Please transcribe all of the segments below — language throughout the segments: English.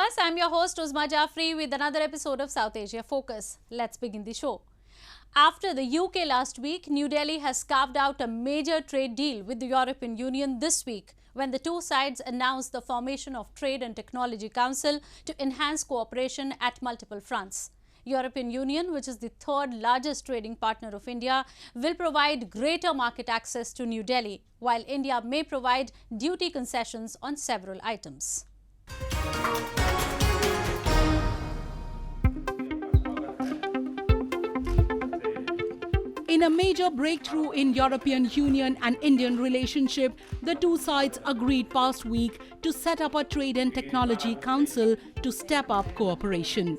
Viewers, I'm your host Uzma Jafri with another episode of South Asia Focus. Let's begin the show. After the UK last week, New Delhi has carved out a major trade deal with the European Union this week when the two sides announced the formation of Trade and Technology Council to enhance cooperation at multiple fronts. European Union, which is the third largest trading partner of India, will provide greater market access to New Delhi, while India may provide duty concessions on several items. In a major breakthrough in European Union and Indian relationship, the two sides agreed past week to set up a Trade and Technology Council to step up cooperation.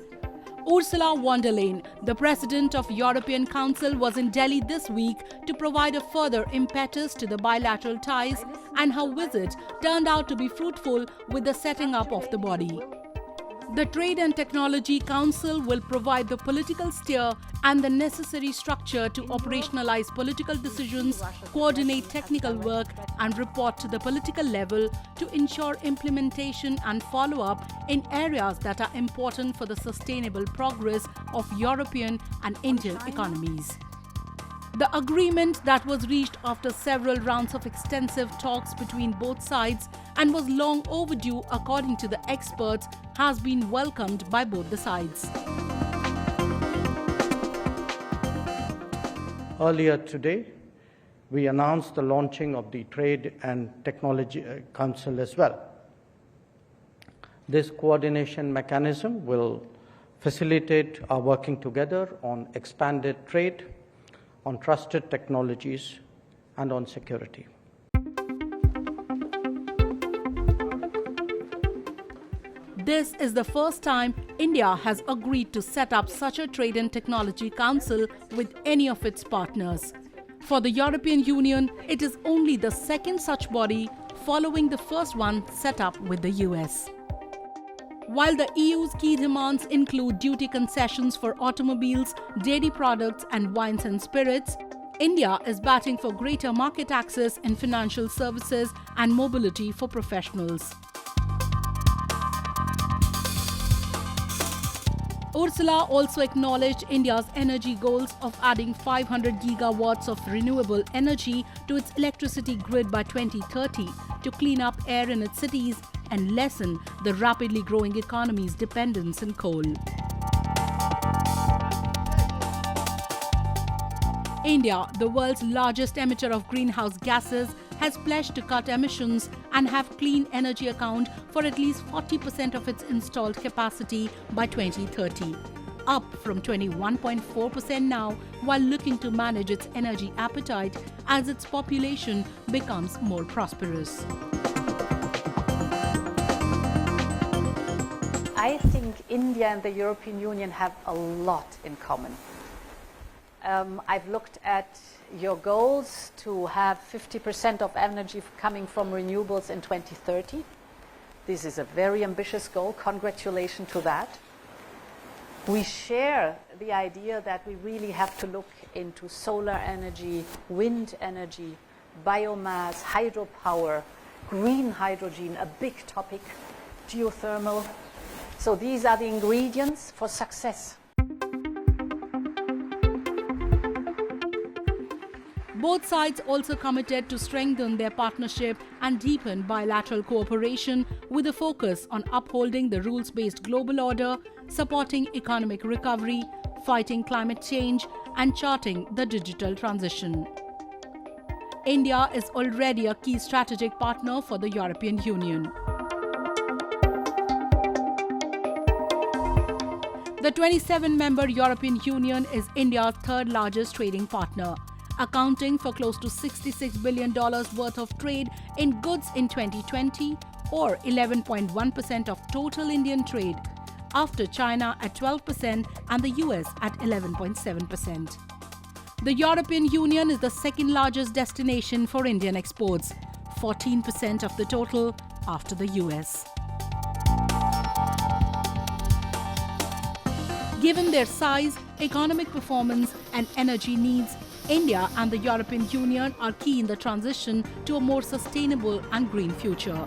Ursula von der Leyen, the president of European Council, was in Delhi this week to provide a further impetus to the bilateral ties, and her visit turned out to be fruitful with the setting up of the body. The Trade and Technology Council will provide the political steer and the necessary structure to operationalize political decisions, coordinate technical work, and report to the political level to ensure implementation and follow-up in areas that are important for the sustainable progress of European and Indian economies. The agreement that was reached after several rounds of extensive talks between both sides and was long overdue according to the experts has been welcomed by both the sides. Earlier today, we announced the launching of the Trade and Technology Council as well. This coordination mechanism will facilitate our working together on expanded trade, on trusted technologies, and on security. This is the first time India has agreed to set up such a Trade and Technology Council with any of its partners. For the European Union, it is only the second such body following the first one set up with the US. While the EU's key demands include duty concessions for automobiles, dairy products and wines and spirits, India is batting for greater market access in financial services and mobility for professionals. Ursula also acknowledged India's energy goals of adding 500 gigawatts of renewable energy to its electricity grid by 2030 to clean up air in its cities and lessen the rapidly growing economy's dependence on coal. India, the world's largest emitter of greenhouse gases, has pledged to cut emissions and have clean energy account for at least 40% of its installed capacity by 2030, up from 21.4% now, while looking to manage its energy appetite as its population becomes more prosperous. I think India and the European Union have a lot in common. I've looked at your goals to have 50% of energy coming from renewables in 2030. This is a very ambitious goal. Congratulations to that. We share the idea that we really have to look into solar energy, wind energy, biomass, hydropower, green hydrogen, a big topic, geothermal. So these are the ingredients for success. Both sides also committed to strengthen their partnership and deepen bilateral cooperation with a focus on upholding the rules-based global order, supporting economic recovery, fighting climate change, and charting the digital transition. India is already a key strategic partner for the European Union. The 27-member European Union is India's third largest trading partner, accounting for close to $66 billion worth of trade in goods in 2020, or 11.1% of total Indian trade, after China at 12% and the US at 11.7%. The European Union is the second largest destination for Indian exports, 14% of the total after the US. Given their size, economic performance and energy needs, India and the European Union are key in the transition to a more sustainable and green future.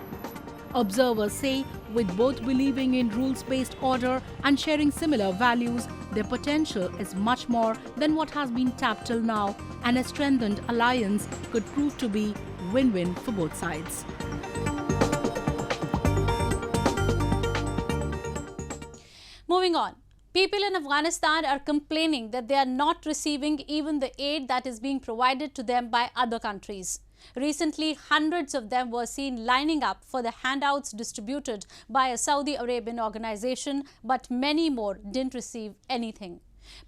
Observers say, with both believing in rules-based order and sharing similar values, their potential is much more than what has been tapped till now, and a strengthened alliance could prove to be win-win for both sides. Moving on. People in Afghanistan are complaining that they are not receiving even the aid that is being provided to them by other countries. Recently, hundreds of them were seen lining up for the handouts distributed by a Saudi Arabian organization, but many more didn't receive anything.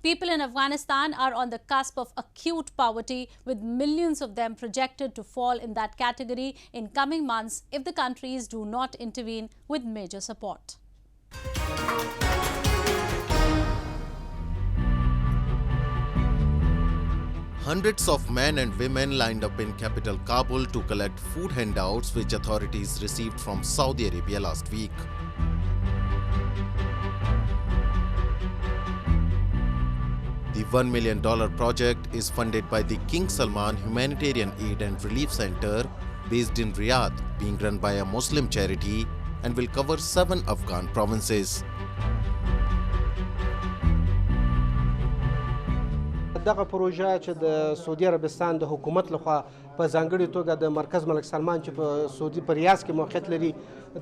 People in Afghanistan are on the cusp of acute poverty, with millions of them projected to fall in that category in coming months if the countries do not intervene with major support. Hundreds of men and women lined up in capital Kabul to collect food handouts which authorities received from Saudi Arabia last week. The $1 million project is funded by the King Salman Humanitarian Aid and Relief Center based in Riyadh, being run by a Muslim charity, and will cover 7 Afghan provinces. دغه پروژه چې د سعودي عربستان د حکومت لخوا په ځانګړې توګه د مرکز ملک سلمان چې په سعودي په ریاض کې موقعیت لري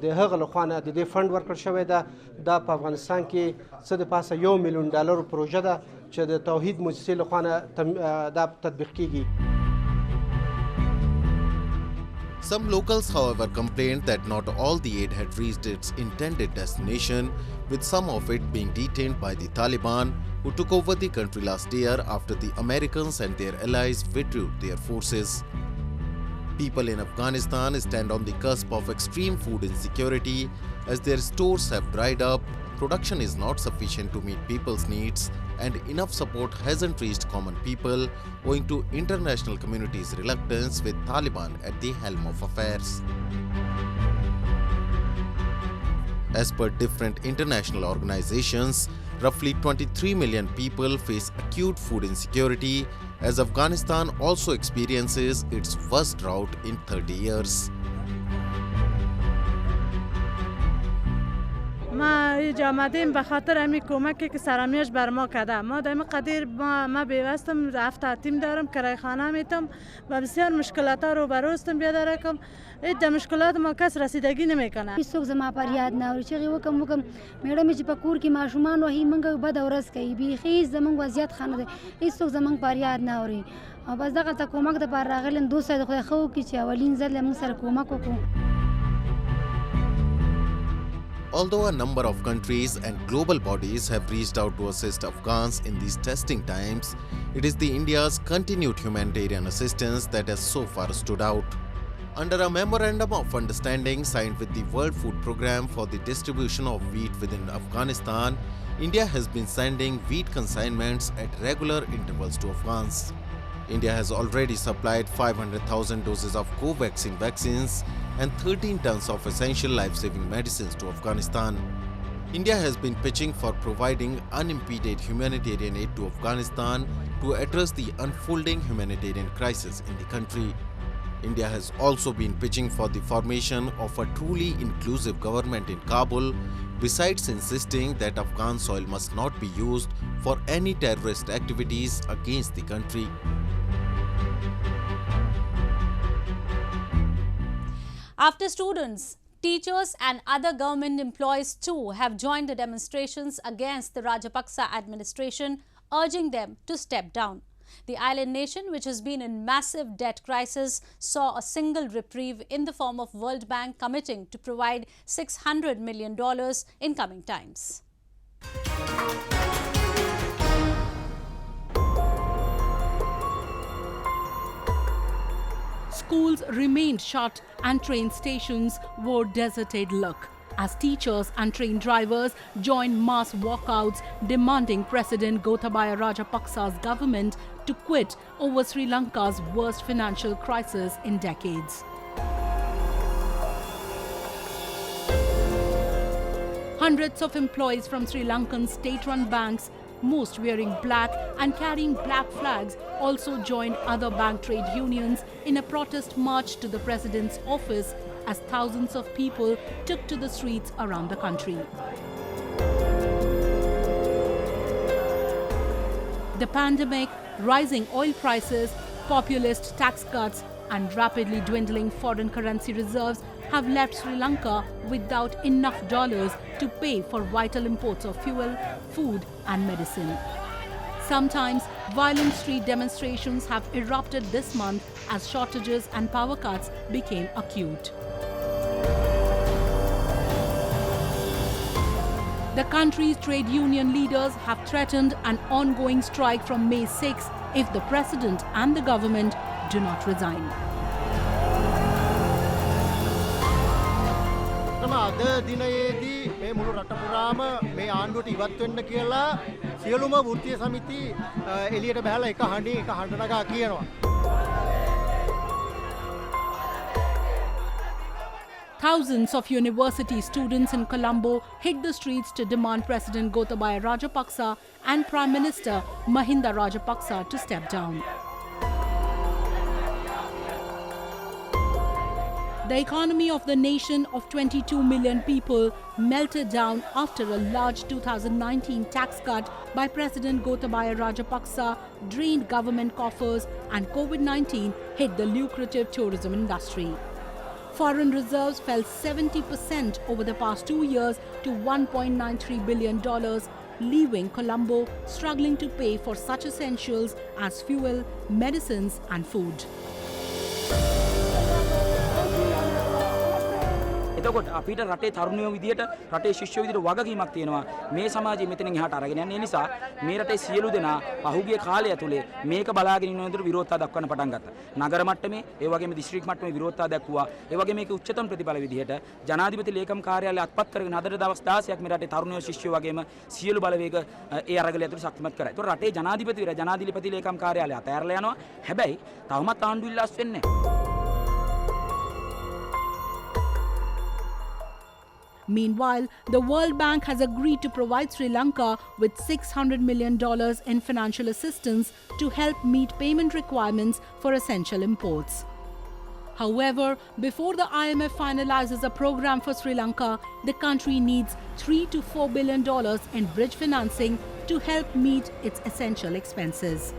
د هغه لخوا نه د دې فند ورکړل شوی ده. دا په افغانستان کې څه د پاسه $1 میلیون پروژه ده چې د توحید مؤسسې لخوا نه دا تطبیق کیږي. Some locals, however, complained that not all the aid had reached its intended destination, with some of it being detained by the Taliban, who took over the country last year after the Americans and their allies withdrew their forces. People in Afghanistan stand on the cusp of extreme food insecurity as their stores have dried up, production is not sufficient to meet people's needs, and enough support hasn't reached common people owing to international community's reluctance with Taliban at the helm of affairs. As per different international organizations, roughly 23 million people face acute food insecurity as Afghanistan also experiences its worst drought in 30 years. ما اینجا آمدیم به خاطر همین کمکی که سرامیاش بر ما کرده. ما دائم قدیر ما بیوستم، 7 تیم دارم، کرای خانه میتم و بسیار مشکلات ها رو بروستم بیادرکم. این مشکلات ما کس رسیدگی نمیکنه. هیڅ څوک زما فریاد نه اوري، چې وکم میډم چې په کور کې ماشومان وهي منګه بد ورځ کوي، بیخي زمونږ وضعیت خانه ده، هیڅ څوک زمونږ فریاد نه اوري. او بس دغه ته کومک د پاره راغلم، دوسه د خدای خو کې چې اولین ځل موږ سره کومک وکړو. Although a number of countries and global bodies have reached out to assist Afghans in these testing times, it is the India's continued humanitarian assistance that has so far stood out. Under a memorandum of understanding signed with the World Food Programme for the distribution of wheat within Afghanistan, India has been sending wheat consignments at regular intervals to Afghans. India has already supplied 500,000 doses of Covaxin vaccines and 13 tons of essential life-saving medicines to Afghanistan. India has been pitching for providing unimpeded humanitarian aid to Afghanistan to address the unfolding humanitarian crisis in the country. India has also been pitching for the formation of a truly inclusive government in Kabul, besides insisting that Afghan soil must not be used for any terrorist activities against the country. After students, teachers and other government employees too have joined the demonstrations against the Rajapaksa administration, urging them to step down. The island nation, which has been in massive debt crisis, saw a single reprieve in the form of World Bank committing to provide $600 million in coming times. Schools remained shut and train stations wore deserted look as teachers and train drivers joined mass walkouts demanding President Gotabaya Rajapaksa's government to quit over Sri Lanka's worst financial crisis in decades. Hundreds of employees from Sri Lankan state-run banks, most wearing black and carrying black flags, also joined other bank trade unions in a protest march to the president's office as thousands of people took to the streets around the country. The pandemic, rising oil prices, populist tax cuts, and rapidly dwindling foreign currency reserves have left Sri Lanka without enough dollars to pay for vital imports of fuel, food, and medicine. Sometimes, violent street demonstrations have erupted this month as shortages and power cuts became acute. The country's trade union leaders have threatened an ongoing strike from May 6 if the president and the government do not resign. අද දිනයේදී මේ මුළු රට පුරාම මේ ආණ්ඩුවට ඉවත් වෙන්න කියලා සියලුම වෘත්තීය සමිති එළියට බහලා එක හඬින් එක හඬ නගා කියනවා. Thousands of university students in Colombo hit the streets to demand President Gotabaya Rajapaksa and Prime Minister Mahinda Rajapaksa to step down. The economy of the nation of 22 million people melted down after a large 2019 tax cut by President Gotabaya Rajapaksa drained government coffers and COVID-19 hit the lucrative tourism industry. Foreign reserves fell 70% over the past 2 years to $1.93 billion, leaving Colombo struggling to pay for such essentials as fuel, medicines and food. එතකොට අපිට රටේ තරුණයෝ විදියට රටේ ශිෂ්‍යයෝ විදියට වගකීමක් තියෙනවා මේ සමාජය මෙතනින් එහාට අරගෙන යන්න. ඒ නිසා මේ රටේ සියලු දෙනා පහුගිය කාලය ඇතුලේ මේක බලාගෙන ඉන්න විදියට විරෝධතා දක්වන්න පටන් ගත්තා. නගර මට්ටමේ ඒ වගේම දිස්ත්‍රික් මට්ටමේ විරෝධතා දක්වුවා. ඒ වගේම මේක උච්චතම ප්‍රතිඵල විදියට ජනාධිපති ලේකම් කාර්යාලය අත්පත් කරගෙන අද දවස් 16ක් මේ රටේ තරුණයෝ ශිෂ්‍යයෝ වගේම සියලු බලවේග ඒ අරගලය ඇතුලේ ශක්තිමත් කරා. ඒතකොට රටේ ජනාධිපති ලේකම් කාර්යාලය අතෑරලා යනවා. හැබැයි තවමත් ආණ්ඩුව ඉල්ලාස් වෙන්නේ නැහැ. Meanwhile, the World Bank has agreed to provide Sri Lanka with $600 million in financial assistance to help meet payment requirements for essential imports. However, before the IMF finalizes a program for Sri Lanka, the country needs $3 to $4 billion in bridge financing to help meet its essential expenses.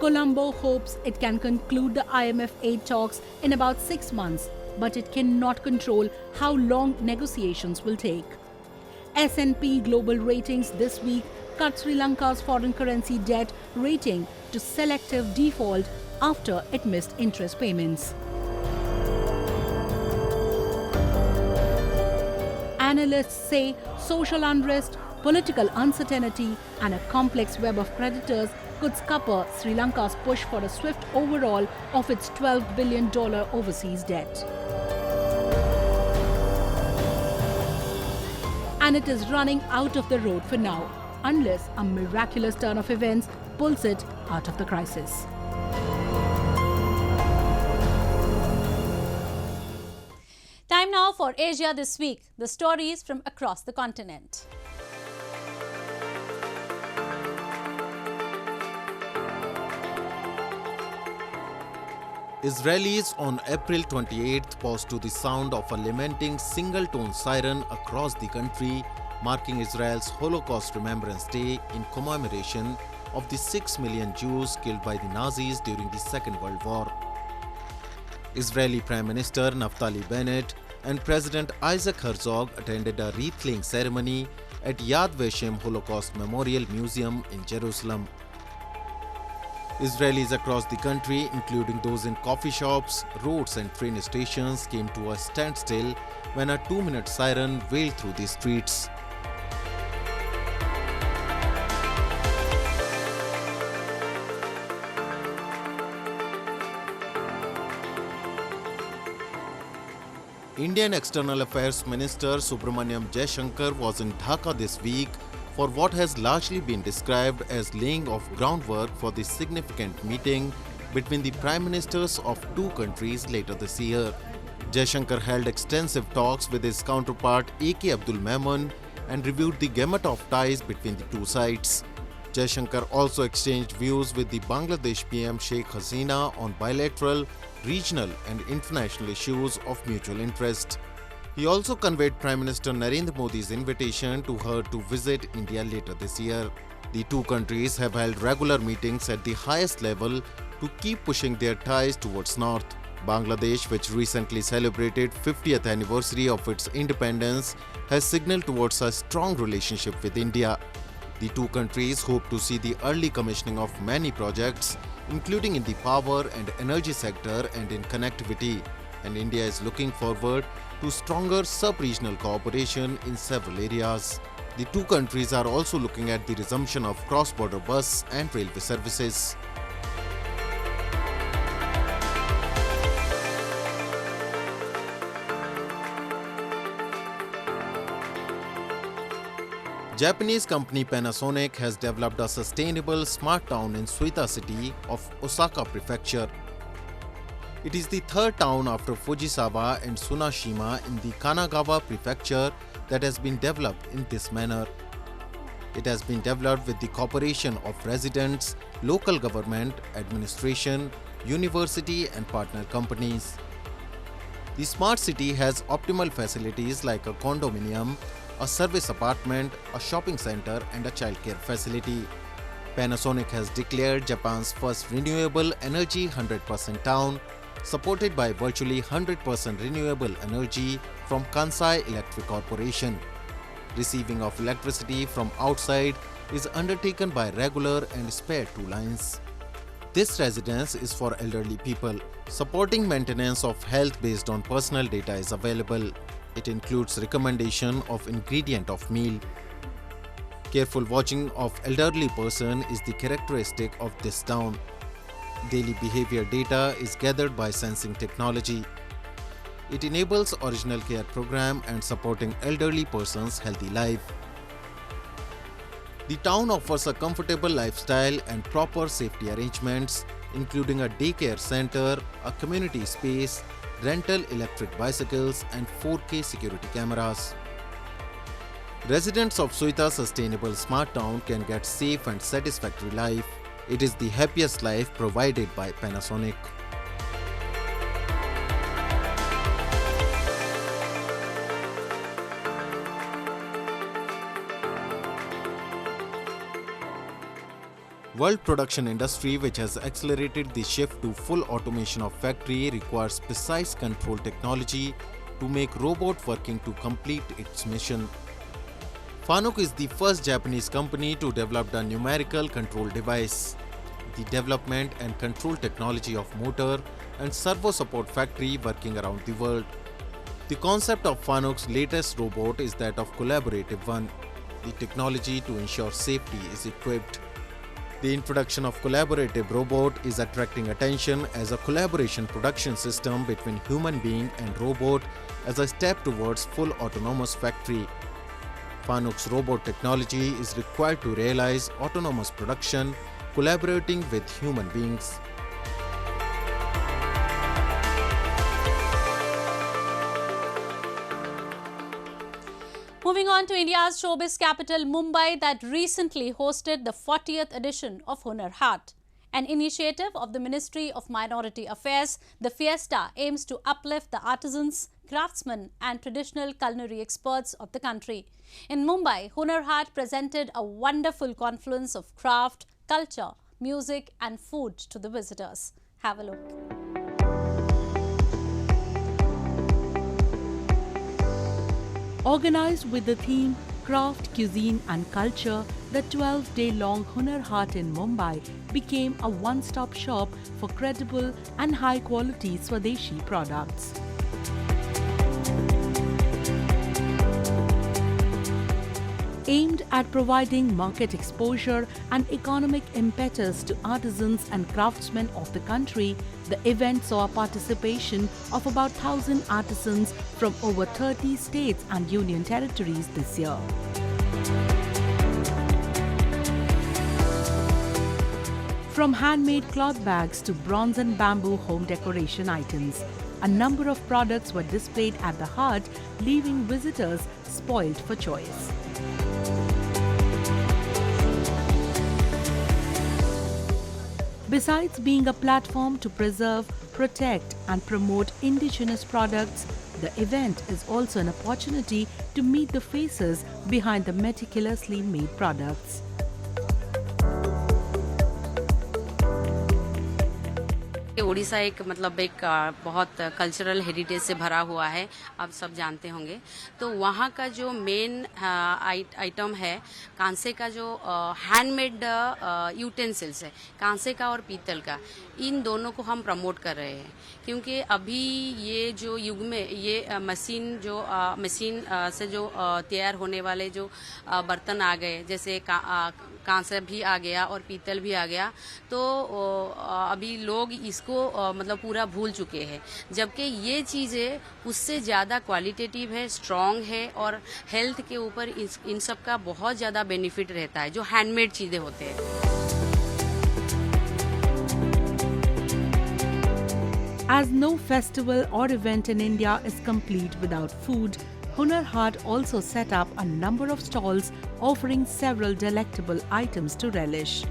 Colombo hopes it can conclude the IMF aid talks in about 6 months, but it cannot control how long negotiations will take. S&P Global Ratings this week cut Sri Lanka's foreign currency debt rating to selective default after it missed interest payments. Analysts say social unrest, political uncertainty, and a complex web of creditors could scupper Sri Lanka's push for a swift overhaul of its $12 billion overseas debt. And it is running out of the road for now, unless a miraculous turn of events pulls it out of the crisis. Time now for Asia This Week, the stories from across the continent. Israelis on April 28th paused to the sound of a lamenting single-tone siren across the country, marking Israel's Holocaust Remembrance Day in commemoration of the 6 million Jews killed by the Nazis during the Second World War. Israeli Prime Minister Naftali Bennett and President Isaac Herzog attended a wreath-laying ceremony at Yad Vashem Holocaust Memorial Museum in Jerusalem. Israelis across the country, including those in coffee shops, roads and train stations, came to a standstill when a 2-minute siren wailed through the streets. Indian External Affairs Minister Subramaniam Jaishankar was in Dhaka this week for what has largely been described as laying of groundwork for the significant meeting between the Prime Ministers of two countries later this year. Jaishankar held extensive talks with his counterpart A.K. Abdul Mamun and reviewed the gamut of ties between the two sides. Jaishankar also exchanged views with the Bangladesh PM Sheikh Hasina on bilateral, regional and international issues of mutual interest. He also conveyed Prime Minister Narendra Modi's invitation to her to visit India later this year. The two countries have held regular meetings at the highest level to keep pushing their ties towards North. Bangladesh, which recently celebrated 50th anniversary of its independence, has signaled towards a strong relationship with India. The two countries hope to see the early commissioning of many projects, including in the power and energy sector and in connectivity, and India is looking forward to stronger sub-regional cooperation in several areas. The two countries are also looking at the resumption of cross-border bus and railway services. Japanese company Panasonic has developed a sustainable smart town in Suita city of Osaka Prefecture. It is the third town after Fujisawa and Tsunashima in the Kanagawa Prefecture that has been developed in this manner. It has been developed with the cooperation of residents, local government, administration, university and partner companies. The smart city has optimal facilities like a condominium, a service apartment, a shopping center and a childcare facility. Panasonic has declared Japan's first renewable energy 100% town, supported by virtually 100% renewable energy from Kansai Electric Corporation. Receiving of electricity from outside is undertaken by regular and spare 2 lines. This residence is for elderly people. Supporting maintenance of health based on personal data is available. It includes recommendation of ingredient of meal. Careful watching of elderly person is the characteristic of this town. Daily behavior data is gathered by sensing technology. It enables original care program and supporting elderly persons' healthy life. The town offers a comfortable lifestyle and proper safety arrangements, including a daycare center, a community space, rental electric bicycles and 4K security cameras. Residents of Suita Sustainable Smart Town can get safe and satisfactory life. It is the happiest life provided by Panasonic. World production industry, which has accelerated the shift to full automation of factory, requires precise control technology to make robot working to complete its mission. Fanuc is the first Japanese company to develop a numerical control device. The development and control technology of motor and servo support factory working around the world. The concept of Fanuc's latest robot is that of collaborative one. The technology to ensure safety is equipped. The introduction of collaborative robot is attracting attention as a collaboration production system between human being and robot as a step towards full autonomous factory. Fanuc's robot technology is required to realize autonomous production, collaborating with human beings. Moving on to India's showbiz capital, Mumbai, that recently hosted the 40th edition of Hunar Haat. An initiative of the Ministry of Minority Affairs, the fiesta aims to uplift the artisans, craftsmen and traditional culinary experts of the country. In Mumbai, Hunar Haat presented a wonderful confluence of craft, culture, music and food to the visitors. Have a look. Organized with the theme Craft, Cuisine and Culture, the 12-day-long Hunar Haat in Mumbai became a one-stop shop for credible and high-quality Swadeshi products. Aimed at providing market exposure and economic impetus to artisans and craftsmen of the country, the event saw a participation of about 1,000 artisans from over 30 states and union territories this year. From handmade cloth bags to bronze and bamboo home decoration items, a number of products were displayed at the Haat, leaving visitors spoiled for choice. Besides being a platform to preserve, protect and promote indigenous products, the event is also an opportunity to meet the faces behind the meticulously made products. Orissa एक बहुत cultural heritage से भरा हुआ है, आप सब जानते होंगे। तो वहाँ का जो मेन आइटम है कांसे का, जो हैंडमेड यूटेंसिल्स है, कांसे का और पीतल का, इन दोनों को हम प्रमोट कर रहे हैं। क्योंकि अभी ये जो युग में ये मशीन से जो तैयार होने वाले जो बर्तन आ गए, जैसे कांसा भी आ गया और पीतल भी आ गया, तो अभी लोग इसको पूरा भूल चुके हैं। जबकि ये चीज़ें उससे ज़्यादा क्वालिटेटिव है, स्ट्रॉन्ग है और हेल्थ के ऊपर इन सब का बहुत ज़्यादा बेनिफिट रहता है, जो हैंडमेड चीज़ें होते हैं। As no festival or event in India is complete without food, Hunar Haat also set up a number of stalls offering several delectable items to relish.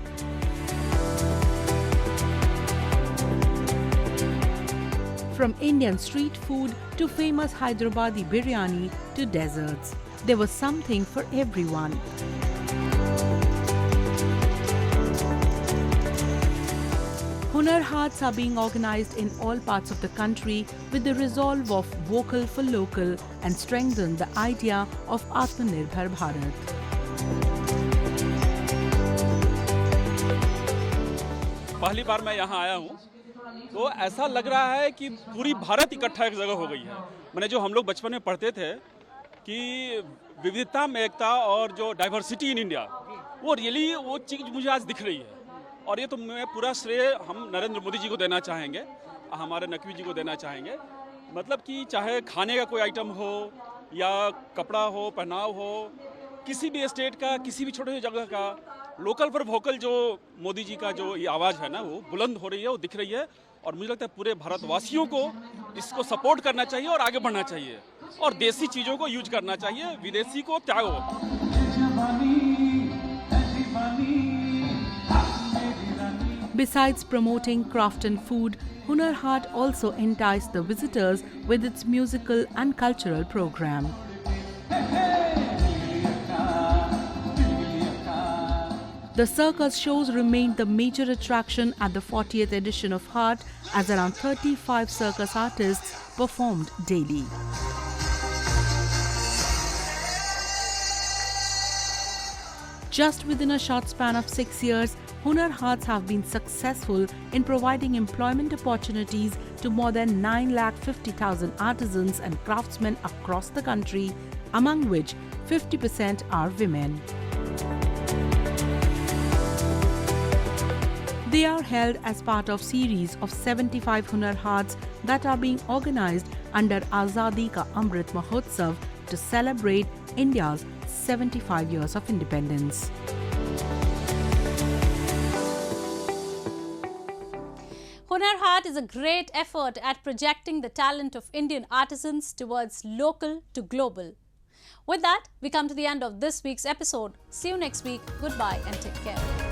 From Indian street food to famous Hyderabadi biryani to desserts, there was something for everyone. Hunar Haats are being organized in all parts of the country with the resolve of vocal for local and strengthen the idea of Atmanirbhar Bharat. पहली बार मैं यहाँ आया हूँ तो ऐसा लग रहा है कि पूरी भारत इकट्ठा एक जगह हो गई है। मैंने जो हम लोग बचपन में पढ़ते थे कि विविधता में एकता और जो डाइवर्सिटी इन इंडिया, वो रियली वो चीज़ मुझे आज दिख रही है। और ये तो मैं पूरा श्रेय हम नरेंद्र मोदी जी को देना चाहेंगे, हमारे नकवी जी को देना चाहेंगे। मतलब कि चाहे खाने का कोई आइटम हो या कपड़ा हो, पहनाव हो, किसी भी स्टेट का, किसी भी छोटे जगह का, लोकल पर वोकल जो मोदी जी का जो ये आवाज़ है ना, वो बुलंद हो रही है, वो दिख रही है। और मुझे लगता है पूरे भारतवासियों को इसको सपोर्ट करना चाहिए और आगे बढ़ना चाहिए और देसी चीज़ों को यूज करना चाहिए, विदेशी को त्यागो। Besides promoting craft and food, Hunar Haat also enticed the visitors with its musical and cultural program. The circus shows remained the major attraction at the 40th edition of Haat, as around 35 circus artists performed daily. Just within a short span of 6 years, Hunar Haats have been successful in providing employment opportunities to more than 950,000 artisans and craftsmen across the country, among which 50% are women. They are held as part of series of 75 Hunar Haats that are being organized under Azadi Ka Amrit Mahotsav to celebrate India's 75 years of independence. Hunar Haat is a great effort at projecting the talent of Indian artisans towards local to global. With that, we come to the end of this week's episode. See you next week. Goodbye and take care.